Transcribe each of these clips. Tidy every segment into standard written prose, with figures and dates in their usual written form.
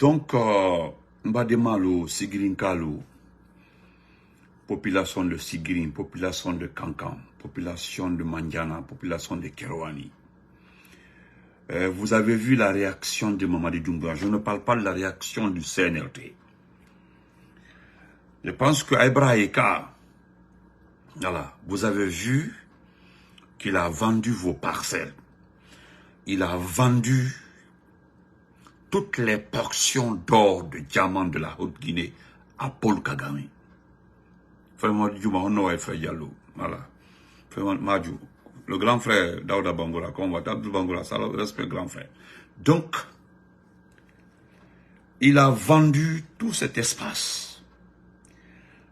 Donc, Mbademalo, Sigirinkalo, population de Sigirin, population de Kankan, population de Mandiana, population de Kerouani. Vous avez vu la réaction de Mamadi Doumbouya. Je ne parle pas de la réaction du CNRT. Je pense que Ibra Eka, voilà, vous avez vu qu'il a vendu vos parcelles. Il a vendu toutes les portions d'or, de diamants de la Haute-Guinée à Paul Kagame. Vraiment, voilà. Le grand frère Daouda Bangola, qu'on va Abdou Bangola, ça respect grand frère. Donc, il a vendu tout cet espace.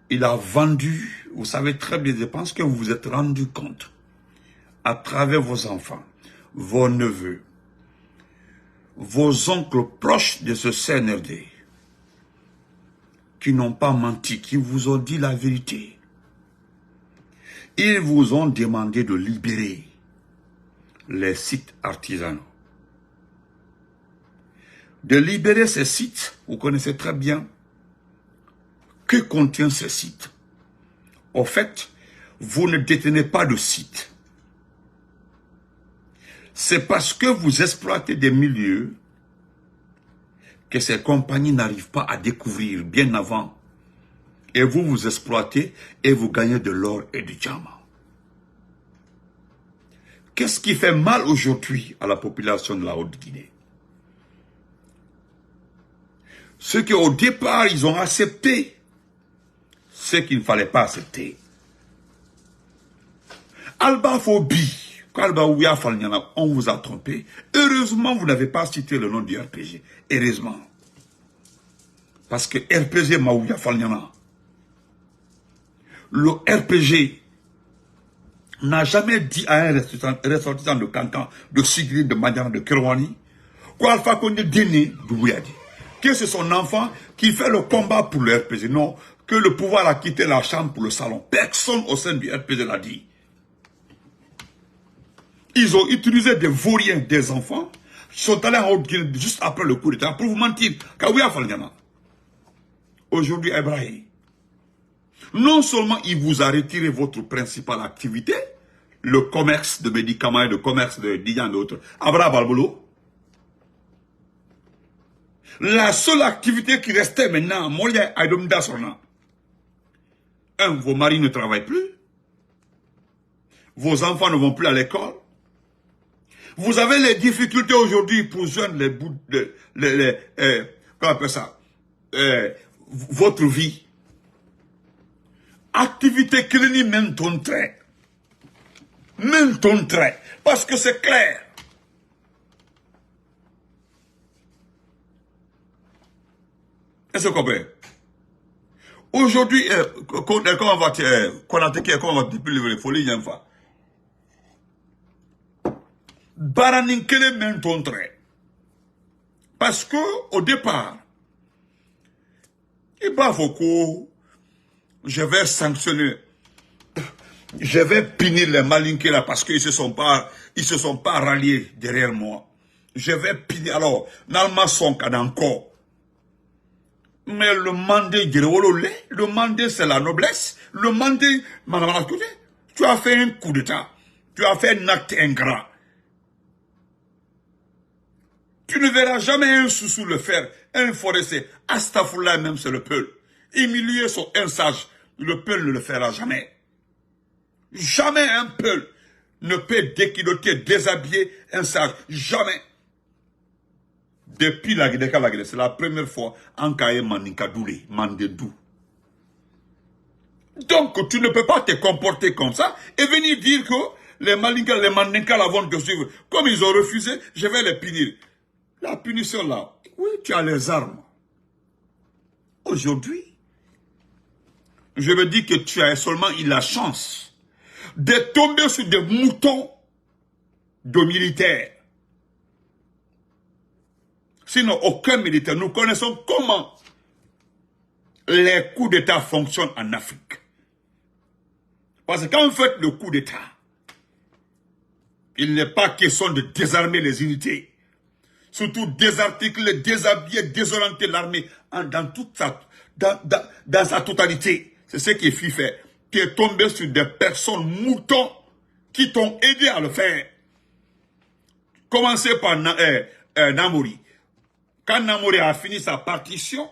Il a vendu, vous savez très bien, je pense que vous vous êtes rendu compte, à travers vos enfants, vos neveux, vos oncles proches de ce CNRD, qui n'ont pas menti, qui vous ont dit la vérité. Ils vous ont demandé de libérer les sites artisanaux. De libérer ces sites, vous connaissez très bien, que contient ces sites? Au fait, vous ne détenez pas de sites. C'est parce que vous exploitez des milieux que ces compagnies n'arrivent pas à découvrir bien avant. Et vous, vous exploitez et vous gagnez de l'or et du diamant. Qu'est-ce qui fait mal aujourd'hui à la population de la Haute-Guinée? Ceux qui au départ, ils ont accepté ce qu'il ne fallait pas accepter. Albaphobie, on vous a trompé. Heureusement, vous n'avez pas cité le nom du RPG. Heureusement. Parce que RPG Maouya Falnyana, le RPG n'a jamais dit à un ressortissant de Kankan, de Sigrid, de Madiana, de Kerouani, qu'Alpha Condé Déné, que c'est son enfant qui fait le combat pour le RPG. Non, que le pouvoir a quitté la chambre pour le salon. Personne au sein du RPG l'a dit. Ils ont utilisé des vauriens, des enfants, sont allés en Haute-Guinée juste après le coup d'État pour vous mentir. Aujourd'hui, Ibrahim, non seulement il vous a retiré votre principale activité, le commerce de médicaments et le commerce de Diyan et d'autres, Abra Balbolo, la seule activité qui restait maintenant, Molia Aïdomda Sorna. Vos maris ne travaillent plus, vos enfants ne vont plus à l'école, vous avez les difficultés aujourd'hui pour joindre les bouts de, comment on appelle ça, votre vie. Activité clinique, même ton trait. Même ton trait. Parce que c'est clair. Est-ce que vous comprenez? Aujourd'hui, comment on va depuis le folie, il y a une fois. Baraninkele même ton trait. Parce que, au départ, il va faut je vais sanctionner, je vais punir les malinqués là parce qu'ils se sont pas ralliés derrière moi. Je vais punir, alors, Nalma Sonka encore. Mais le mandé, le mandé c'est la noblesse. Le mandé, madame, tu as fait un coup d'état. Tu as fait un acte ingrat. Tu ne verras jamais un sous le faire, un forestier. Astafoula même c'est le peuple. Humilier son un sage, le peuple ne le fera jamais. Jamais un peuple ne peut déquiloter, déshabiller un sage. Jamais. Depuis la Guinée, c'est la première fois en Kaye Maninkadoulé, Mandedou. Donc tu ne peux pas te comporter comme ça et venir dire que les Malinka, les Mandinka vont te suivre. Comme ils ont refusé, je vais les punir. La punition là, oui, tu as les armes. Aujourd'hui, je me dis que tu as seulement eu la chance de tomber sur des moutons de militaires. Sinon, aucun militaire. Nous connaissons comment les coups d'État fonctionnent en Afrique. Parce que quand vous faites le coup d'État, il n'est pas question de désarmer les unités. surtout désarticuler, déshabiller, désorienter l'armée dans sa totalité. C'est ce que FI fait. Tu es tombé sur des personnes moutons qui t'ont aidé à le faire. Commencez par Namori. Quand Namori a fini sa partition,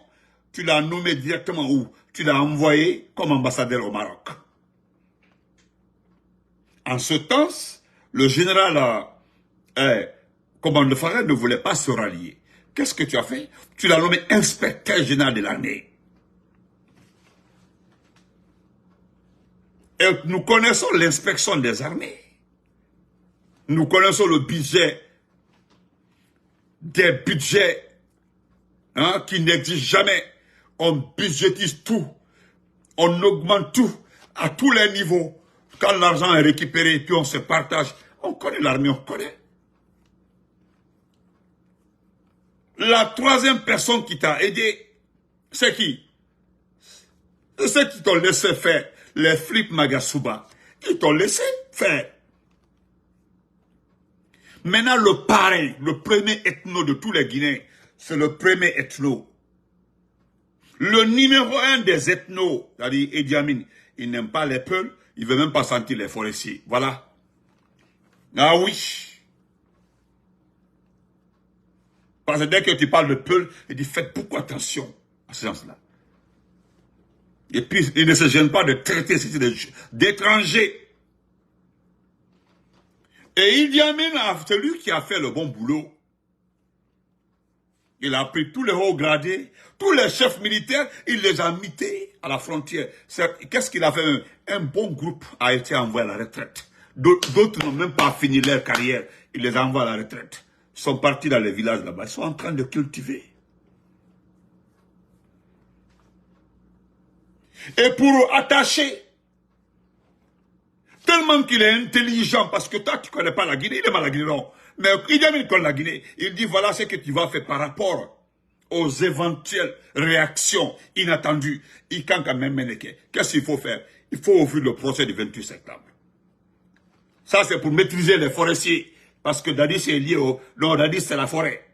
tu l'as nommé directement où? Tu l'as envoyé comme ambassadeur au Maroc. En ce temps, le général Commandant Farah ne voulait pas se rallier. Qu'est-ce que tu as fait? Tu l'as nommé inspecteur général de l'armée. Et nous connaissons l'inspection des armées. Nous connaissons le budget, des budgets qui n'existent jamais. On budgétise tout. On augmente tout à tous les niveaux. Quand l'argent est récupéré, puis on se partage. On connaît l'armée, on connaît. La troisième personne qui t'a aidé, c'est qui? C'est ceux qui t'ont laissé faire. Les Flip Magasuba. Ils t'ont laissé faire. Maintenant, le parrain, le premier ethno de tous les Guinéens, c'est le premier ethno. Le numéro 1 des ethnos, c'est-à-dire Idi Amin, il n'aime pas les peuls, il ne veut même pas sentir les forestiers. Voilà. Ah oui. Parce que dès que tu parles de peuls, il dit faites beaucoup attention à ces gens-là. Et puis, il ne se gêne pas de traiter d'étrangers. Et Idi Amin, c'est lui qui a fait le bon boulot. Il a pris tous les hauts gradés, tous les chefs militaires, il les a mités à la frontière. Qu'est-ce qu'il a fait? Un bon groupe a été envoyé à la retraite. D'autres n'ont même pas fini leur carrière. Il les a envoyés à la retraite. Ils sont partis dans les villages là-bas. Ils sont en train de cultiver. Et pour attacher, tellement qu'il est intelligent, parce que toi, tu ne connais pas la Guinée, il est mal la Guinée, non. Mais il connaît la Guinée. Il dit, voilà ce que tu vas faire par rapport aux éventuelles réactions inattendues. Qu'est-ce qu'il faut faire? Il faut ouvrir le procès du 28 septembre. Ça, c'est pour maîtriser les forestiers. Parce que Dadis est lié au... Non, Dadis, c'est la forêt.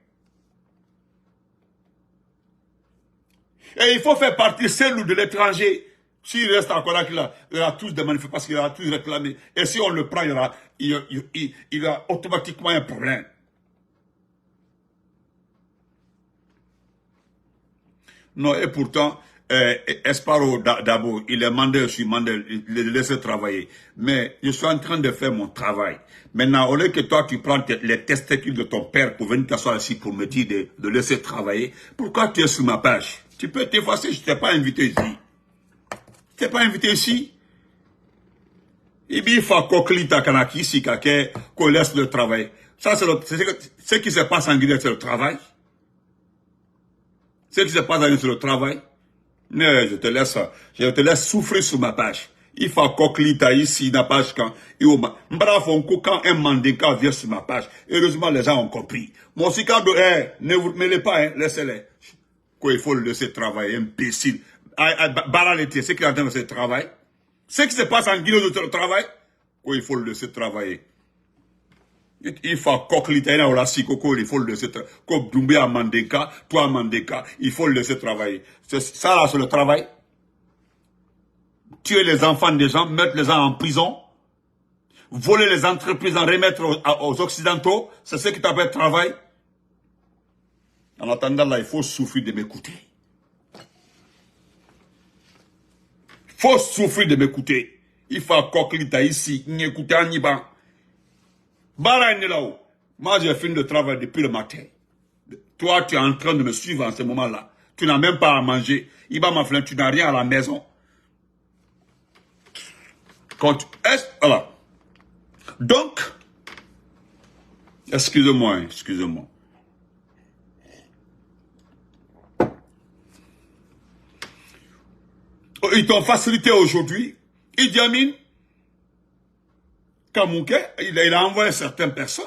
Et il faut faire partir celle de l'étranger. S'il reste encore là, il y aura tous des manifestations parce qu'il aura tous réclamé. Et si on le prend, il y a automatiquement un problème. Non, et pourtant, Esparo Dabo, il est mandé, je suis mandé, il le laisse travailler. Mais je suis en train de faire mon travail. Maintenant, au lieu que toi, tu prends les testicules de ton père pour venir t'asseoir ici pour me dire de laisser travailler, pourquoi tu es sur ma page? Tu peux t'effacer, je ne t'ai pas invité ici. Je t'ai pas invité ici. Il faut coquelita kanaki ici, qu'on laisse le travail. Ça, c'est ce qui se passe en Guinée, c'est le travail. Ce qui se passe en Guinée, c'est le travail. Mais je te laisse souffrir sur ma page. Il faut coquelita ici, na page quand, quand un mandéka vient sur ma page. Heureusement, les gens ont compris. Mon sikado, ne vous mêlez pas, laissez-les. Il faut le laisser travailler, imbécile. Baraleté, c'est qui est en train de faire travail. Ce qui se passe en Guinée de travail, il faut le laisser travailler. Il faut coquelita, il faut le laisser travailler. Comme Doumbé à Mandeka, toi à Mandeka, il faut le laisser travailler. Ça là, c'est le travail. Tuer les enfants des gens, mettre les gens en prison, voler les entreprises, en remettre aux Occidentaux, c'est ce qui t'appelle travail. En attendant là, il faut souffrir de m'écouter. Il faut souffrir de m'écouter. Il faut coquelita ici, n'écouter en Iban. Bara là-haut. Moi, j'ai fini le travail depuis le matin. Toi, tu es en train de me suivre en ce moment-là. Tu n'as même pas à manger. Iba ma flemme, tu n'as rien à la maison. Voilà. Donc, excusez-moi. Ils t'ont facilité aujourd'hui. Idi Amin, Kamouké, il a envoyé certaines personnes.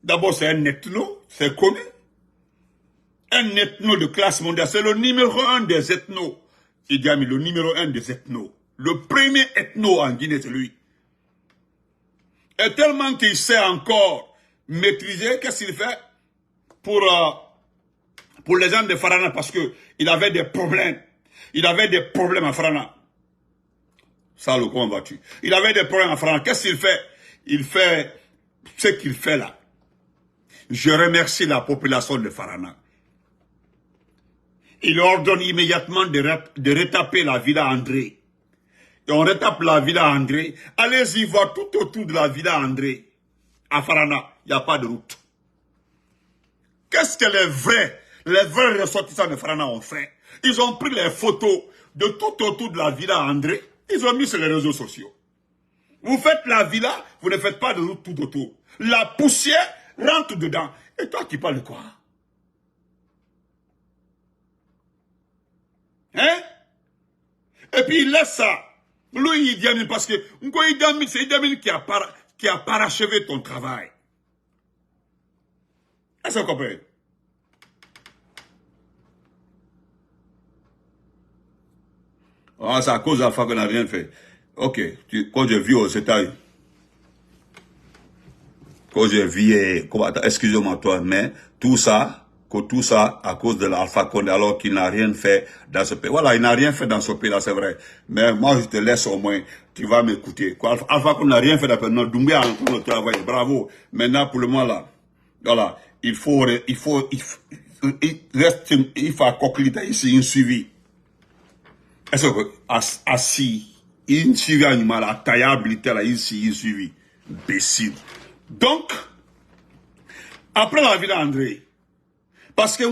D'abord, c'est un ethno, c'est connu. Un ethno de classe mondiale, c'est le numéro 1 des ethnos. Idi Amin, le numéro 1 des ethnos. Le premier ethno en Guinée, c'est lui. Et tellement qu'il sait encore maîtriser. Qu'est-ce qu'il fait pour les gens de Farana, parce qu'il avait des problèmes. Il avait des problèmes à Farana. Ça, le comment vas-tu? Il avait des problèmes à Farana. Qu'est-ce qu'il fait? Il fait ce qu'il fait là. Je remercie la population de Farana. Il ordonne immédiatement de retaper la Villa André. Et on retape la Villa André. Allez-y voir tout autour de la Villa André. À Farana, il n'y a pas de route. Qu'est-ce que les vrais ressortissants de Farana ont fait? Ils ont pris les photos de tout autour de la Villa André. Ils ont mis sur les réseaux sociaux. Vous faites la villa, vous ne faites pas de route tout autour. La poussière rentre dedans. Et toi, tu parles de quoi? Hein? Et puis il laisse ça. Lui, Idi Amin, parce que c'est Idi Amin qui a parachevé ton travail. Est-ce que vous comprenez? Ah, c'est à cause d'Alpha qu'on n'a rien fait. Ok, quand je vis aux États-Unis, quand je vis, excusez-moi toi, mais tout ça à cause de l'Alpha Condé, alors qu'il n'a rien fait dans ce pays. Voilà, il n'a rien fait dans ce pays-là, c'est vrai. Mais moi, je te laisse au moins, tu vas m'écouter. Alpha Condé n'a rien fait dans ce pays. Non, Doumbia a encore le travail, bravo. Maintenant, pour le moment, là, voilà, il faut accomplir ici un suivi. Est-ce que, assis, il suivi animal, à taillabilité, là, ici, il suivi. Imbécile. Donc, après la Villa André, parce que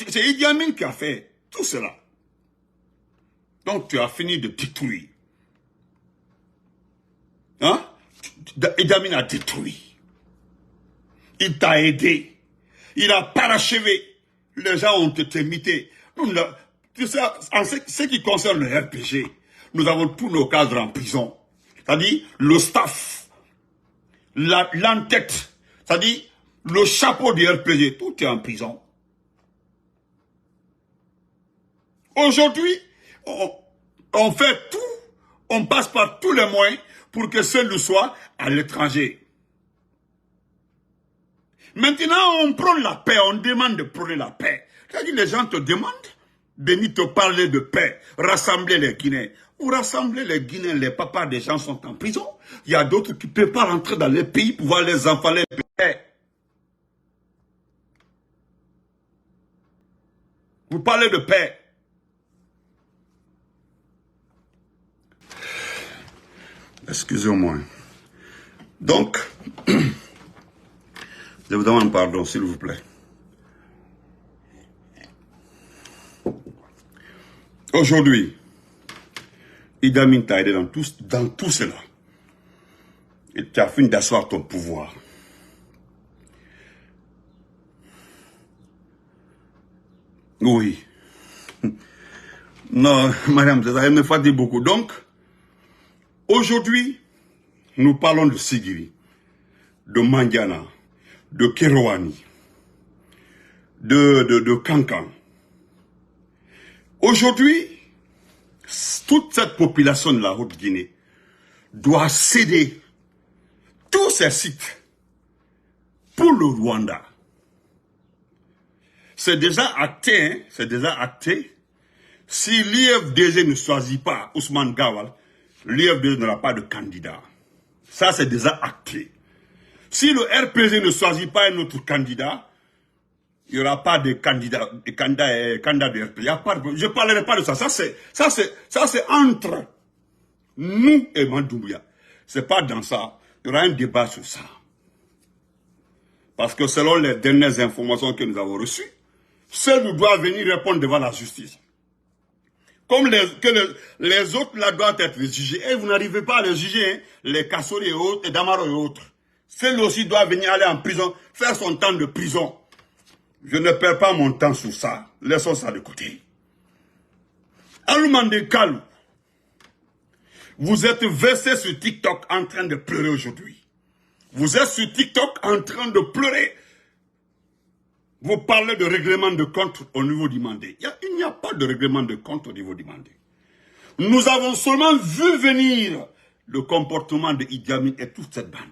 c'est Idi Amin qui a fait tout cela. Donc, tu as fini de détruire. Hein? Idi Amin a détruit. Il t'a aidé. Il a parachevé. Les gens ont été mités. Tu sais, en ce qui concerne le RPG, nous avons tous nos cadres en prison. C'est-à-dire le staff, l'entête, c'est-à-dire le chapeau du RPG, tout est en prison. Aujourd'hui, on fait tout, on passe par tous les moyens pour que seul soit à l'étranger. Maintenant, on prend la paix, on demande de prôner la paix. C'est-à-dire les gens te demandent de venir te parler de paix, rassembler les Guinéens. Vous rassemblez les Guinéens, les papas des gens sont en prison. Il y a d'autres qui ne peuvent pas rentrer dans les pays pour voir les enfants, les paix. Vous parlez de paix. Excusez-moi. Donc, je vous demande pardon, s'il vous plaît. Aujourd'hui, Idi Amin t'a aidé dans tout cela. Et tu as fini d'asseoir ton pouvoir. Oui. Non, madame, ça me fatigue beaucoup. Donc, aujourd'hui, nous parlons de Sigiri, de Mandiana, de Kerouani, de Kankan. Aujourd'hui, toute cette population de la Haute-Guinée doit céder tous ces sites pour le Rwanda. C'est déjà acté, hein, c'est déjà acté. Si l'IFDG ne choisit pas Ousmane Gawal, l'IFDG n'aura pas de candidat. Ça, c'est déjà acté. Si le RPG ne choisit pas un autre candidat, il n'y aura pas de candidat de RPG. Je ne parlerai pas de ça. Ça, c'est entre nous et Mandoumbia. Ce n'est pas dans ça. Il y aura un débat sur ça. Parce que selon les dernières informations que nous avons reçues, seul doit venir répondre devant la justice. Comme les autres là doivent être jugés. Et vous n'arrivez pas à les juger, hein, les Kassori et autres, et Damaro et autres. Celui aussi doit venir aller en prison, faire son temps de prison. Je ne perds pas mon temps sur ça. Laissons ça de côté. Aloumande Kalou, vous êtes versé sur TikTok en train de pleurer aujourd'hui. Vous êtes sur TikTok en train de pleurer. Vous parlez de règlement de compte au niveau du Mandé. Il n'y a pas de règlement de compte au niveau du Mandé. Nous avons seulement vu venir le comportement de Idi Amin et toute cette bande.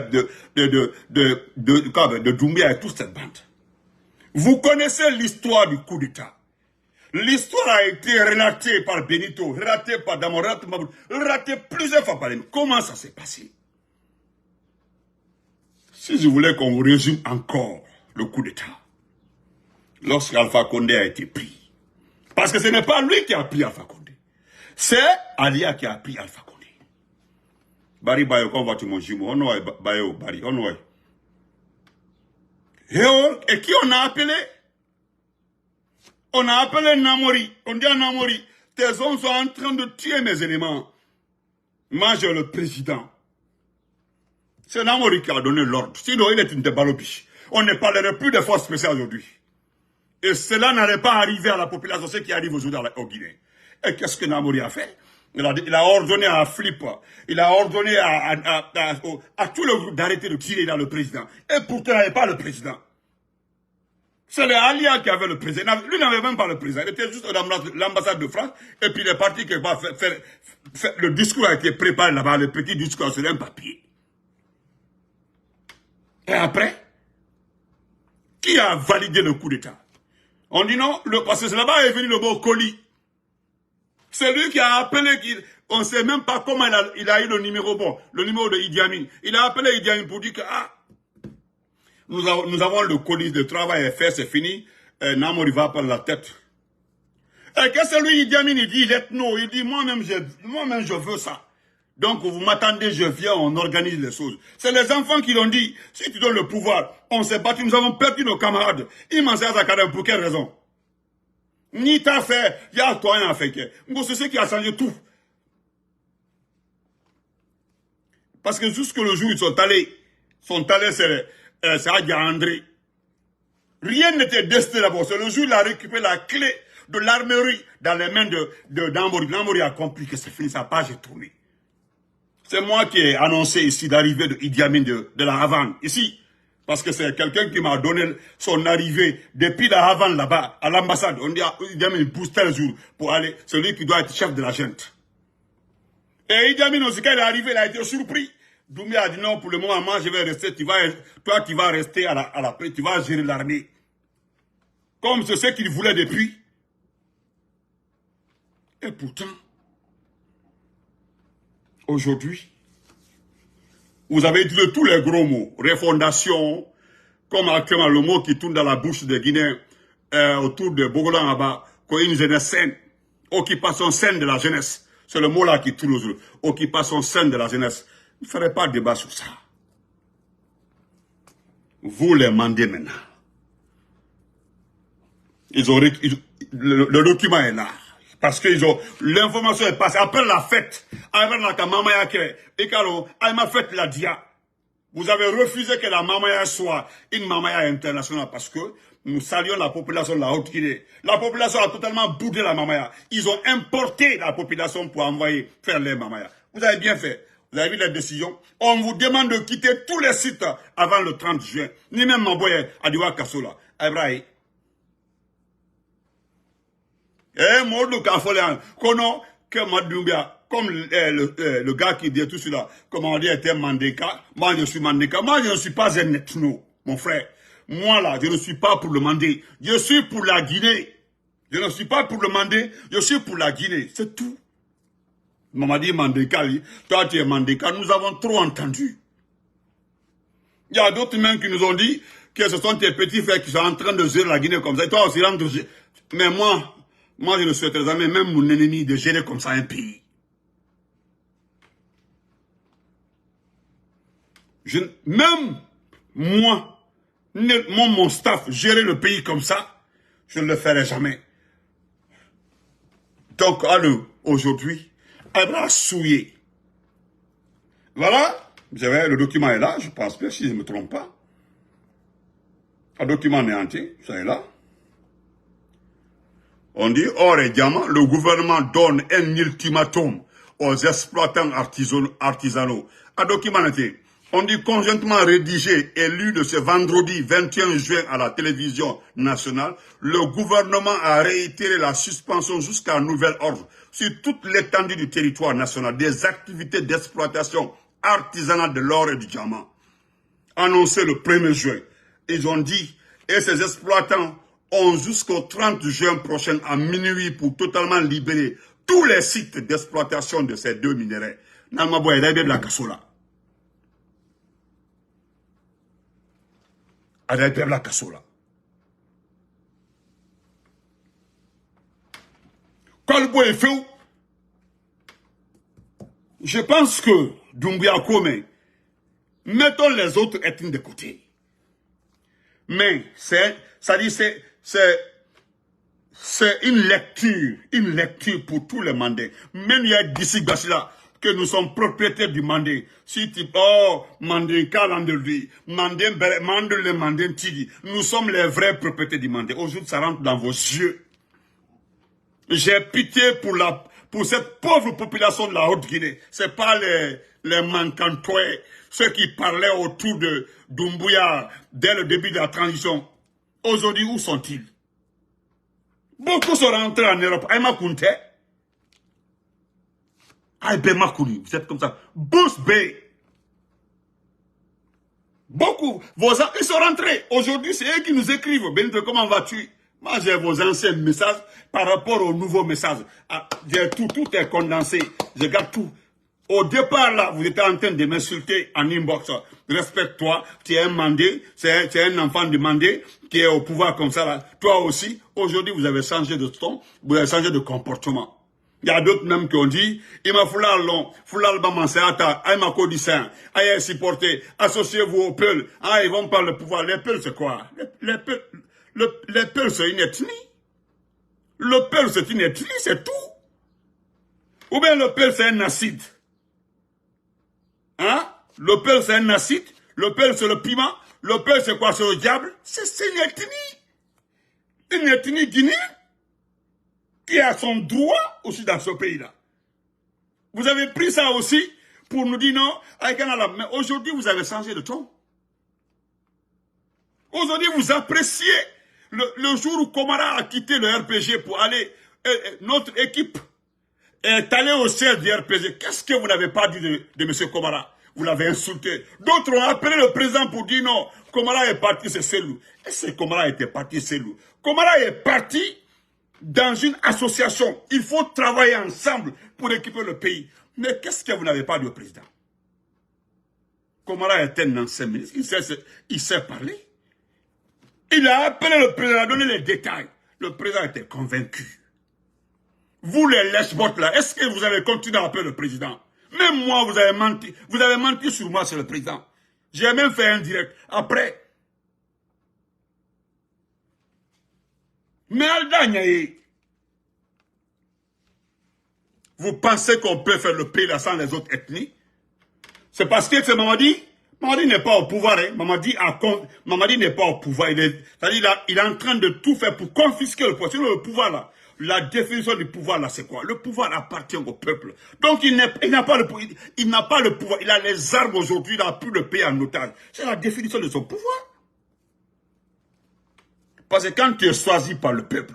de Doumbia et toute cette bande. Vous connaissez l'histoire du coup d'État. L'histoire a été relatée par Benito, relatée par Damorat, relatée plusieurs fois par lui. Comment ça s'est passé? Si je voulais qu'on vous résume encore le coup d'État, lorsqu'Alpha Condé a été pris, parce que ce n'est pas lui qui a pris Alpha Condé, c'est Alia qui a pris Alpha Condé. Bari Bayo, quand va-tu mon jumeau? On va Bayo, Bari, on va. Et qui on a appelé? On a appelé Namori. On dit à Namori, tes hommes sont en train de tuer mes éléments. Moi, j'ai le président. C'est Namori qui a donné l'ordre. Sinon, il est une débalopiche. On ne parlerait plus de forces spéciales aujourd'hui. Et cela n'allait pas arriver à la population, ce qui arrive aujourd'hui au Guinée. Et qu'est-ce que Namori a fait? Il a ordonné à Flip, il a ordonné à tout le groupe d'arrêter de tirer dans le président. Et pourtant, il n'y avait pas le président. C'est l'Alia qui avait le président. Lui n'avait même pas le président. Il était juste dans l'ambassade de France. Et puis il est parti quelque part faire le discours a été préparé là-bas, le petit discours sur un papier. Et après, qui a validé le coup d'État? On dit non, parce que là-bas est venu le mot colis. C'est lui qui a appelé, on ne sait même pas comment il a eu le numéro le numéro de Idi Amin. Il a appelé Idi Amin pour dire que nous avons le colis, le travail est fait, c'est fini. Namori va par la tête. Et qu'est-ce que lui, Idi Amin, il dit, il dit, moi-même je veux ça. Donc vous m'attendez, je viens, on organise les choses. C'est les enfants qui l'ont dit, si tu donnes le pouvoir, on s'est battu, nous avons perdu nos camarades. Ils m'en servent à Kadem, pour quelle raison? Ni t'as fait, il y a toi un fait. C'est ce qui a changé tout. Parce que jusque le jour où ils sont allés, c'est Adia André. Rien n'était destiné d'abord. C'est le jour où il a récupéré la clé de l'armerie dans les mains de Namori. Namori a compris que c'est fini, sa page est tournée. C'est moi qui ai annoncé ici l'arrivée de Idi Amin de la Havane, ici. Parce que c'est quelqu'un qui m'a donné son arrivée depuis la Havane là-bas, à l'ambassade. On dit à Idi Amin, il pousse tel jour pour aller, c'est lui qui doit être chef de la junte. Et Idi Amin aussi, quand il est arrivé, il a été surpris. Doumbia a dit non, pour le moment, moi je vais rester, toi tu vas rester à la paix, tu vas gérer l'armée. Comme c'est ce qu'il voulait depuis. Et pourtant, aujourd'hui, vous avez dit tous les gros mots, refondation, comme actuellement le mot qui tourne dans la bouche des Guinéens, autour de Bogolan là-bas, une jeunesse saine, occupation saine de la jeunesse. C'est le mot là qui tourne aujourd'hui, occupation saine de la jeunesse. Il ne ferait pas de débat sur ça. Vous les mandez maintenant. Le document est là. Parce que l'information est passée. Après la fête, après la mamaya elle m'a fait la dia. Vous avez refusé que la mamaya soit une mamaya internationale parce que nous saluons la population de la Haute-Guinée. La population a totalement boudé la mamaya. Ils ont importé la population pour envoyer faire les mamaya. Vous avez bien fait. Vous avez vu la décision. On vous demande de quitter tous les sites avant le 30 juin. Ni même Maboye Adiwa Kassola. Abraï. Maudou Kafoléan. Kono, que Madoumbia, comme le gars qui dit tout cela, comment on dit, était Mandeka. Moi, je suis Mandeka. Moi, je ne suis pas un ethno, mon frère. Moi, là, je ne suis pas pour le Mandé. Je suis pour la Guinée. Je ne suis pas pour le Mandé. Je suis pour la Guinée. C'est tout. Mamadi Mandeka, toi tu es Mandeka, nous avons trop entendu. Il y a d'autres même qui nous ont dit que ce sont tes petits frères qui sont en train de gérer la Guinée comme ça. Et toi aussi, mais moi je ne souhaiterais jamais, même mon ennemi, de gérer comme ça un pays. Même moi, mon staff, gérer le pays comme ça, je ne le ferai jamais. Donc, aujourd'hui, elle va souiller. Voilà, le document est là, je pense bien, si je ne me trompe pas. Le document est entier, ça est là. On dit, or et diamant, le gouvernement donne un ultimatum aux exploitants artisanaux. Un document entier. On dit conjointement rédigé et lu de ce vendredi 21 juin à la télévision nationale, le gouvernement a réitéré la suspension jusqu'à nouvel ordre sur toute l'étendue du territoire national des activités d'exploitation artisanale de l'or et du diamant. annoncé le 1er juin. Ils ont dit, et ces exploitants ont jusqu'au 30 juin prochain à minuit pour totalement libérer tous les sites d'exploitation de ces deux minéraux. Nalmabo est de la cassola. Avec la cassola. Kolbo est fait. Je pense que Doumbouya Kome, mettons les autres ethnies de côté. Mais c'est une lecture pour tous les mandés. Même il y a d'ici là que nous sommes propriétaires du mandé. Si tu mandé calendrier, mandé le mandé tigi, nous sommes les vrais propriétaires du mandé. Aujourd'hui, ça rentre dans vos yeux. J'ai pitié pour cette pauvre population de la Haute-Guinée. C'est pas les manquantoués, ceux qui parlaient autour de Doumbouya dès le début de la transition. Aujourd'hui, où sont-ils? Beaucoup sont rentrés en Europe. Aïma Kounte. Aïbe Makouni, vous êtes comme ça. Bous Bay. Beaucoup. Ils sont rentrés. Aujourd'hui, c'est eux qui nous écrivent. Benito, comment vas-tu? Moi, j'ai vos anciens messages par rapport aux nouveaux messages. Tout est condensé. Je garde tout. Au départ, là, vous étiez en train de m'insulter en inbox. Respecte-toi. Tu es un mandé. C'est un enfant de mandé qui est au pouvoir comme ça, là. Toi aussi. Aujourd'hui, vous avez changé de ton. Vous avez changé de comportement. Il y a d'autres même qui ont dit, il m'a foulé long, foulé le baman, c'est ata, il m'a codissin, il supporté, associez-vous aux Peuls. Ah, ils vont parler le pouvoir. Les Peuls, c'est quoi? Les Peuls, c'est une ethnie. Le Peul, c'est une ethnie, c'est tout. Ou bien le Peul, c'est un acide. Hein? Le Peul, c'est un acide. Le Peul, c'est le piment. Le Peul, c'est quoi? C'est le diable. C'est une ethnie. Une ethnie guinéenne qui a son droit aussi dans ce pays-là. Vous avez pris ça aussi pour nous dire non, mais aujourd'hui, vous avez changé de ton. Aujourd'hui, vous appréciez le jour où Komara a quitté le RPG pour aller, notre équipe est allée au siège du RPG. Qu'est-ce que vous n'avez pas dit de M. Komara? Vous l'avez insulté. D'autres ont appelé le président pour dire non, Komara est parti, c'est Selou. Est-ce que Komara était parti, Selou? Komara est parti dans une association. Il faut travailler ensemble pour équiper le pays. Mais qu'est-ce que vous n'avez pas dit au président? Komara est un ancien ministre. Il sait parler. Il a appelé le président, a donné les détails. Le président était convaincu. Vous les lèche-bottes là, est-ce que vous avez continué à appeler le président? Même moi, vous avez menti. Vous avez menti sur moi, c'est le président. J'ai même fait un direct. Après. Mais Alda, vous pensez qu'on peut faire le pays là sans les autres ethnies? C'est parce que c'est Mamadi. Mamadi n'est pas au pouvoir. Hein. Mamadi n'est pas au pouvoir. C'est-à-dire il est en train de tout faire pour confisquer le pouvoir. Sinon, le pouvoir là, la définition du pouvoir là, c'est quoi? Le pouvoir appartient au peuple. Donc il n'a pas le pouvoir. Il a les armes aujourd'hui, il n'a plus le pays en otage. C'est la définition de son pouvoir. Parce que quand tu es choisi par le peuple,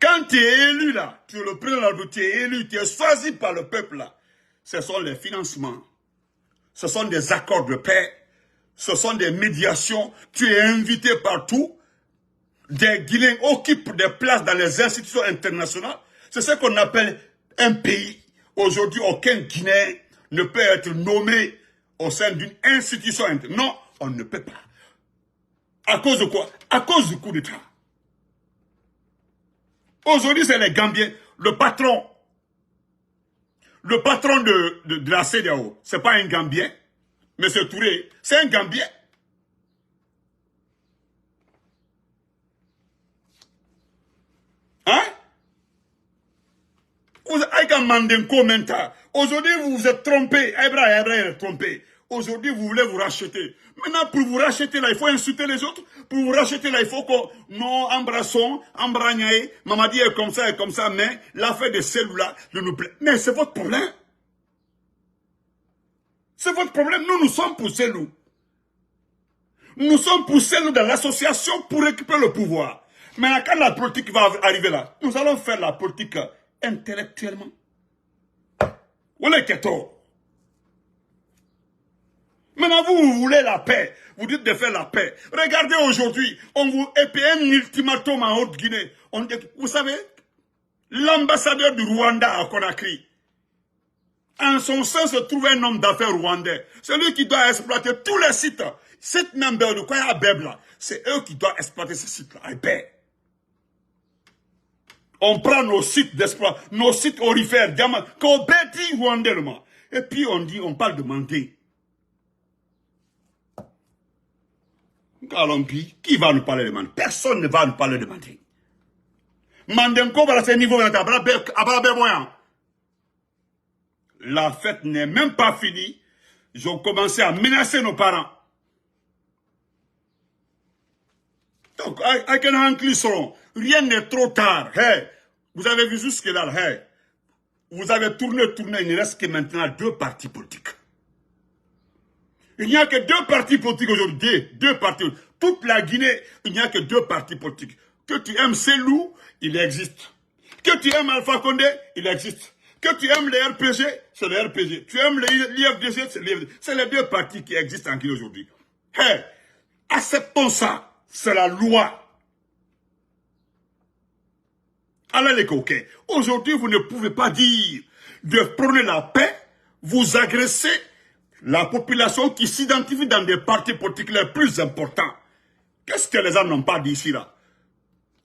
quand tu es élu là, tu es le président, tu es élu, tu es choisi par le peuple là, ce sont les financements. Ce sont des accords de paix, ce sont des médiations, tu es invité partout, des Guinéens occupent des places dans les institutions internationales, c'est ce qu'on appelle un pays. Aujourd'hui, aucun Guinéen ne peut être nommé au sein d'une institution internationale. Non, on ne peut pas. À cause de quoi? À cause du coup d'État. Aujourd'hui, c'est les Gambiens, le patron de la CEDEAO, c'est pas un Gambien, M. Touré, c'est un Gambien. Hein? Aujourd'hui, vous vous êtes trompé. Abraham est trompé. Aujourd'hui, vous voulez vous racheter. Maintenant, pour vous racheter, là, il faut insulter les autres. Pour vous racheter, là, il faut qu'on nous embrassons, embragnaye. Mamadi est comme ça, mais l'affaire de celui-là ne nous plaît. Mais c'est votre problème. C'est votre problème. Nous sommes pour Selou. Nous sommes pour Selou dans l'association pour récupérer le pouvoir. Maintenant, quand la politique va arriver là, nous allons faire la politique intellectuellement. Voilà Keto. Maintenant, vous voulez la paix. Vous dites de faire la paix. Regardez aujourd'hui, on vous épée un ultimatum en Haute-Guinée. Vous savez, l'ambassadeur du Rwanda à Conakry, en son sein se trouve un homme d'affaires rwandais. Celui qui doit exploiter tous les sites. Cette même de quoi il y a Beb c'est eux qui doivent exploiter ces sites-là. On prend nos sites d'exploit, nos sites orifères, diamants, qu'on bâtit rwandainement. Et puis on parle de Mandé. Kalompi, qui va nous parler de Mandé? Personne ne va nous parler de Mandé. Mandenko va à ce niveau, la fête n'est même pas finie. Ils ont commencé à menacer nos parents. Donc, avec un enclisson, rien n'est trop tard. Hey, vous avez vu jusque-là, hey, vous avez tourné, il ne reste que maintenant 2 partis politiques. Il n'y a que 2 partis politiques aujourd'hui, 2 partis. Toute la Guinée, il n'y a que 2 partis politiques. Que tu aimes Selou, il existe. Que tu aimes Alpha Condé, il existe. Que tu aimes le RPG, c'est le RPG. Tu aimes l'IFDG, c'est l'IFDG. C'est les 2 partis qui existent en Guinée aujourd'hui. Hey, acceptons ça. C'est la loi. Alors les coquins, aujourd'hui vous ne pouvez pas dire de prôner la paix, vous agressez la population qui s'identifie dans des partis politiques les plus importants. Qu'est-ce que les gens n'ont pas dit ici là?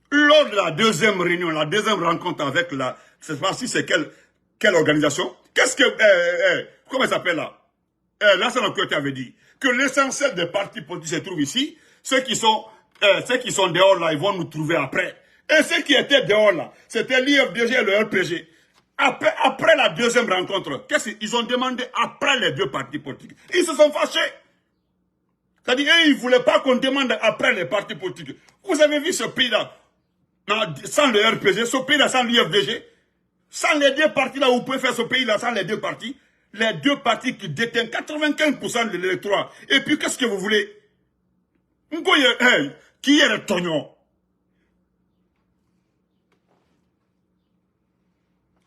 Lors de la 2e réunion, la 2e rencontre avec la... Je ne sais pas si c'est quelle organisation. Qu'est-ce que... comment ça s'appelle là? National Côté avait dit que l'essentiel des partis politiques se trouve ici. Ceux qui sont dehors là, ils vont nous trouver après. Et ceux qui étaient dehors là, c'était l'IFDG et le RPG. Après la 2e rencontre, qu'est-ce qu'ils ont demandé après les 2 partis politiques? Ils se sont fâchés. C'est-à-dire, ils ne voulaient pas qu'on demande après les partis politiques. Vous avez vu ce pays-là, sans le RPG, ce pays-là sans l'IFDG, sans les 2 partis là, vous pouvez faire ce pays-là sans les 2 partis. Les 2 partis qui détiennent 95% de l'électorat. Et puis, qu'est-ce que vous voulez? Qui est le tognon?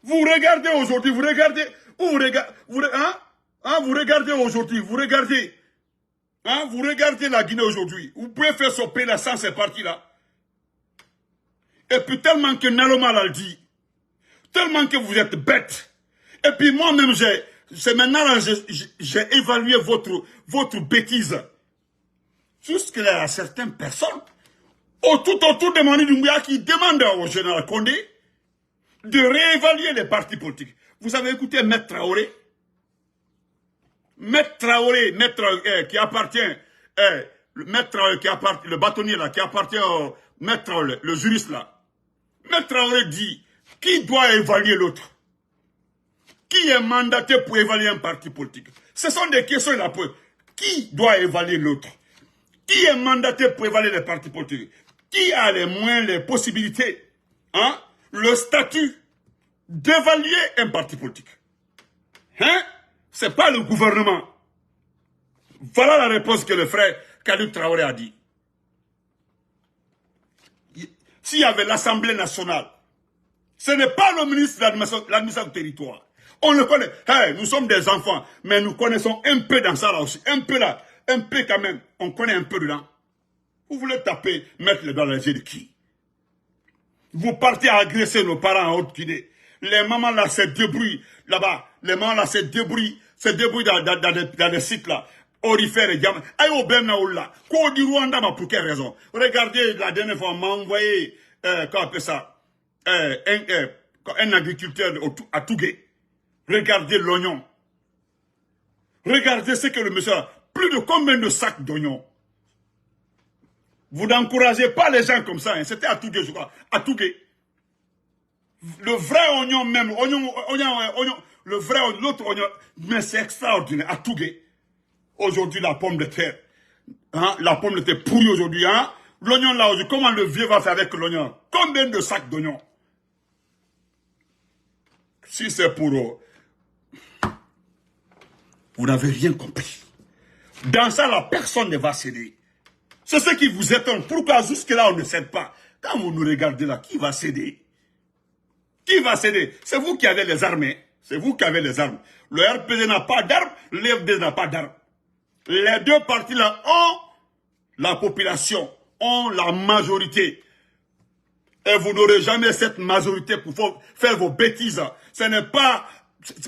Vous regardez aujourd'hui, vous regardez aujourd'hui, vous regardez la Guinée aujourd'hui. Vous pouvez faire ce pays-là sans ces partis-là. Et puis tellement que Naloma l'a dit, tellement que vous êtes bêtes. Et puis moi-même, c'est maintenant là, j'ai évalué votre bêtise. Jusque-là, il y a certaines personnes, tout autour de Mani Doumbouya, qui demandent au général Condé de réévaluer les partis politiques. Vous avez écouté Maître Traoré? Maître Traoré, qui appartient, le bâtonnier là, qui appartient au Maître Traoré, le juriste là. Maître Traoré dit, qui doit évaluer l'autre? Qui est mandaté pour évaluer un parti politique? Ce sont des questions là. Qui doit évaluer l'autre? Qui est mandaté pour évaluer les partis politiques? Qui a les moyens, les possibilités, le statut d'évaluer un parti politique? C'est pas le gouvernement. Voilà la réponse que le frère Khalid Traoré a dit. S'il y avait l'Assemblée nationale, ce n'est pas le ministre de l'administration du territoire. On le connaît. Nous sommes des enfants, mais nous connaissons un peu dans ça là aussi. Un peu là. Un peu quand même, on connaît un peu dedans. Vous voulez taper, mettre les doigts dans les yeux de qui? Vous partez à agresser nos parents en Haute-Guinée. Les mamans là se débrouillent là-bas. Les mamans là se débrouillent dans des sites là. Orifères et diamants. Aïe au Bemnaoula. Quoi du Rwanda, pour quelle raison? Regardez, la dernière fois, on m'a envoyé, comment on appelle ça, un agriculteur à Tougué. Regardez l'oignon. Regardez ce que le monsieur a. Plus de combien de sacs d'oignons? Vous n'encouragez pas les gens comme ça. C'était à Tougué, je crois. À Tougué. Le vrai oignon même, le vrai, l'autre oignon, mais c'est extraordinaire. À Tougué. Aujourd'hui, la pomme de terre. La pomme de terre pourrie aujourd'hui. L'oignon là aujourd'hui, comment le vieux va faire avec l'oignon? Combien de sacs d'oignons? Si c'est pour eux, vous n'avez rien compris. Dans ça, la personne ne va céder. C'est ce qui vous étonne. Pourquoi jusque-là, on ne cède pas? Quand vous nous regardez là, qui va céder? Qui va céder? C'est vous qui avez les armes. C'est vous qui avez les armes. Le RPG n'a pas d'armes, l'FD n'a pas d'armes. Les deux partis-là ont la population, ont la majorité. Et vous n'aurez jamais cette majorité pour faire vos bêtises. Ce n'est pas,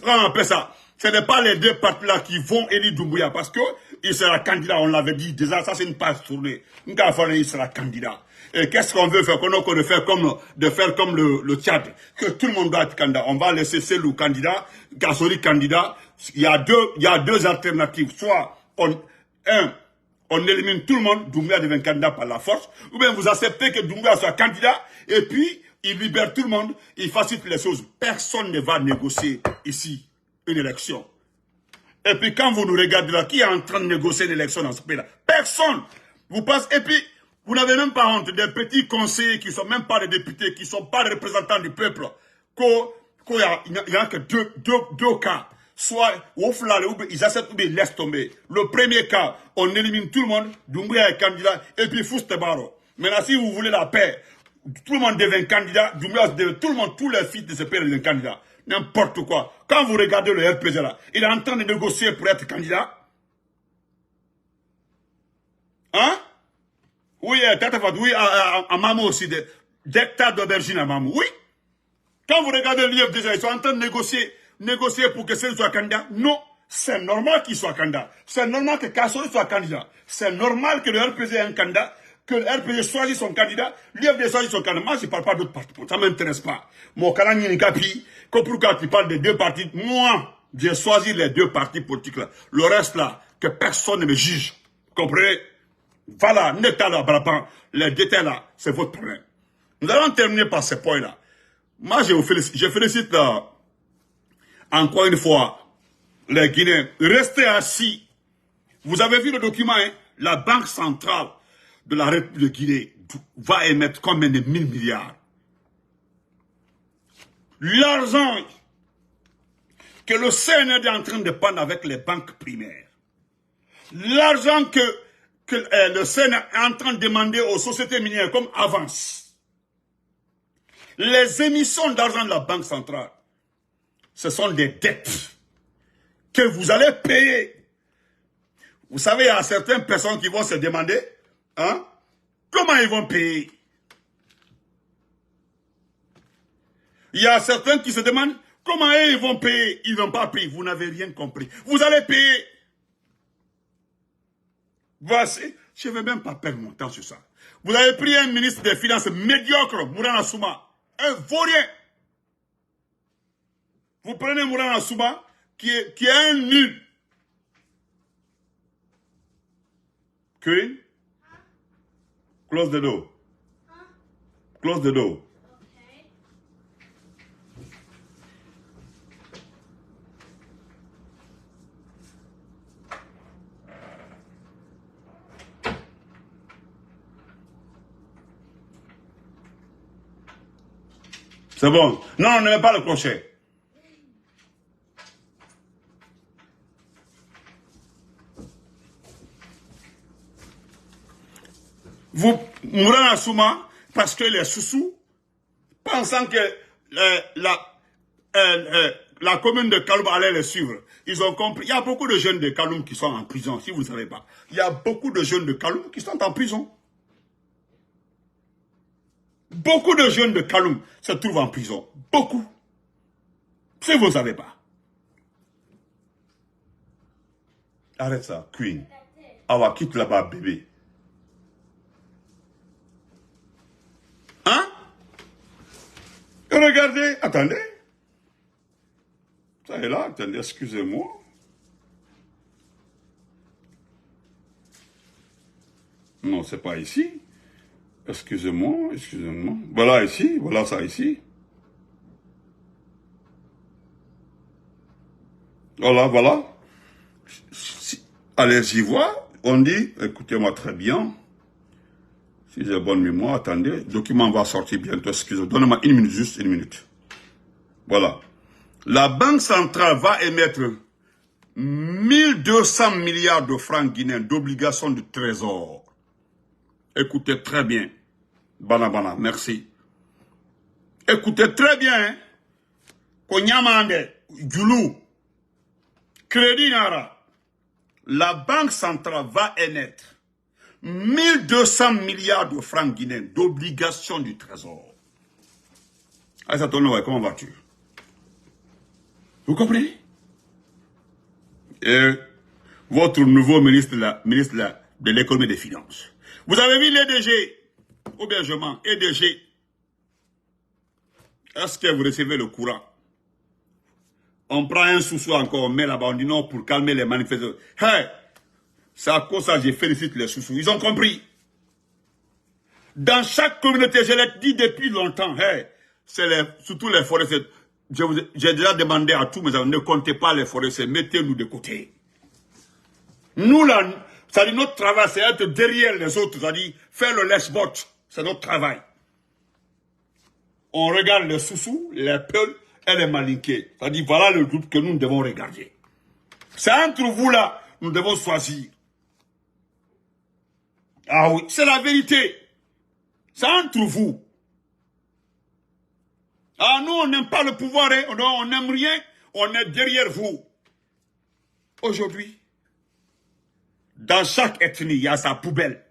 comment on appelle ça? Ce n'est pas les deux partis-là qui vont élire Doumbouya parce que il sera candidat, on l'avait dit déjà, ça c'est une page tournée. Il sera candidat. Et qu'est-ce qu'on veut faire? Qu'on veut faire comme le Tchad, que tout le monde doit être candidat. On va laisser Selou candidat, Kassori candidat. Il y a deux alternatives. Soit on élimine tout le monde, Doumbouya devient candidat par la force, ou bien vous acceptez que Doumbouya soit candidat, et puis il libère tout le monde, il facilite les choses. Personne ne va négocier ici une élection. Et puis quand vous nous regardez là, qui est en train de négocier une élection dans ce pays-là? Personne. Vous pensez, et puis vous n'avez même pas honte des petits conseillers qui ne sont même pas des députés, qui ne sont pas des représentants du peuple, qu'il n'y a que deux cas. Soit ils acceptent ou ils laissent tomber. Le premier cas, on élimine tout le monde, Doumbouya est candidat, et puis Foustebaro. Maintenant, si vous voulez la paix, tout le monde devient candidat, Doumbouya devient, tout le monde, tous les fils de ce pays deviennent candidats. N'importe quoi. Quand vous regardez le RPG là, il est en train de négocier pour être candidat. Hein? Oui, oui, à Mamou aussi, des hectares d'aubergines à Mamou. Oui. Quand vous regardez l'IFDG, ils sont en train de négocier pour que Selou soit candidat. Non, c'est normal qu'il soit candidat. C'est normal que Kassori soit candidat. C'est normal que le RPG ait un candidat, que le RPG choisisse son candidat, l'IFDG choisisse son candidat. Moi, je ne parle pas d'autres partis. Ça ne m'intéresse pas. Mon candidat Nikapi, pourquoi tu parles des deux partis? Moi, j'ai choisi les deux partis politiques là. Le reste là, que personne ne me juge. Vous comprenez? Voilà, les détails là, c'est votre problème. Nous allons terminer par ce point là. Moi, je félicite encore une fois les Guinéens. Restez assis. Vous avez vu le document, hein? La Banque centrale de la République de Guinée va émettre combien de 1000 milliards? L'argent que le CNRD est en train de prendre avec les banques primaires. L'argent que le CNRD est en train de demander aux sociétés minières comme avance. Les émissions d'argent de la Banque centrale, ce sont des dettes que vous allez payer. Vous savez, il y a certaines personnes qui vont se demander, hein, comment ils vont payer. Il y a certains qui se demandent, comment ils vont payer. Ils n'ont pas pris, vous n'avez rien compris. Vous allez payer. Voici, je ne vais même pas perdre mon temps sur ça. Vous avez pris un ministre des Finances médiocre, Mourana Souma, un vaurien. Vous prenez Mourana Souma, qui est un nul. Queen, close the door. Close the door. C'est bon. Non, ne mets pas le crochet. Vous, Mourana Souma, parce que les sous-sous, pensant que la commune de Kaloum allait les suivre, ils ont compris. Il y a beaucoup de jeunes de Kaloum qui sont en prison, si vous ne savez pas. Il y a beaucoup de jeunes de Kaloum qui sont en prison. Beaucoup de jeunes de Kaloum se trouvent en prison. Beaucoup. Si vous ne savez pas. Arrête ça, Queen. Awa, quitte là-bas, bébé. Hein? Regardez, attendez. Ça est là, attendez, excusez-moi. Non, c'est pas ici. Excusez-moi, excusez-moi. Voilà ici, voilà ça ici. Voilà, voilà. Allez, j'y vois. On dit, écoutez-moi très bien. Si j'ai bonne mémoire, attendez. Le document va sortir bientôt, excusez-moi. Donnez-moi une minute, juste une minute. Voilà. La Banque centrale va émettre 1200 milliards de francs guinéens d'obligations de trésor. Écoutez très bien. Bana, merci. Écoutez très bien. Hein? Konyamande, Djoulou, Crédit Nara, la Banque centrale va émettre 1200 milliards de francs guinéens d'obligations du Trésor. Aïssa Tonoé, comment vas-tu? Vous comprenez? Et votre nouveau ministre de l'économie et des finances. Vous avez vu l'EDG, aubergement, EDG. Est-ce que vous recevez le courant? On prend un sous-sous encore, on met là-bas, on dit non pour calmer les manifestants. Hey, c'est à cause de ça que je félicite les sous-sous. Ils ont compris. Dans chaque communauté, je l'ai dit depuis longtemps, hey, surtout les forestiers. J'ai déjà demandé à tous mes amis, ne comptez pas les forestiers, mettez-nous de côté. Nous, là, ça dit notre travail, c'est être derrière les autres, ça dit faire le lèche-bot, c'est notre travail. On regarde les sous-sous, les peuls et les malinqués. Ça dit voilà le groupe que nous devons regarder. C'est entre vous là, nous devons choisir. Ah oui, c'est la vérité. C'est entre vous. Ah nous, on n'aime pas le pouvoir, hein? On n'aime rien, on est derrière vous. Aujourd'hui, dans chaque ethnie, il y a sa poubelle.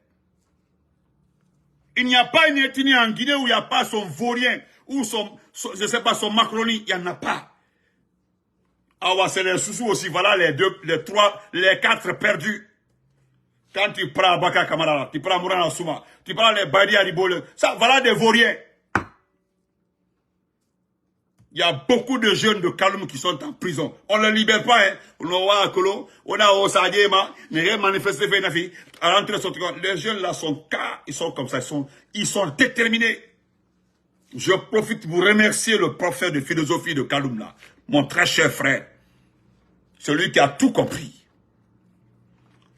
Il n'y a pas une ethnie en Guinée où il n'y a pas son vaurien, ou je ne sais pas, son macroni, il n'y en a pas. Ah ouais, c'est les sous-sous aussi, voilà les quatre perdus. Quand tu prends Baka Kamara, tu prends Mourana Souma, tu prends les Badi Aribole, ça, voilà des vauriens. Il y a beaucoup de jeunes de Kaloum qui sont en prison. On ne les libère pas, hein. On a Osadema, les manifestés, les jeunes là ils sont comme ça, ils sont déterminés. Je profite pour remercier le professeur de philosophie de Kaloum là, mon très cher frère. Celui qui a tout compris.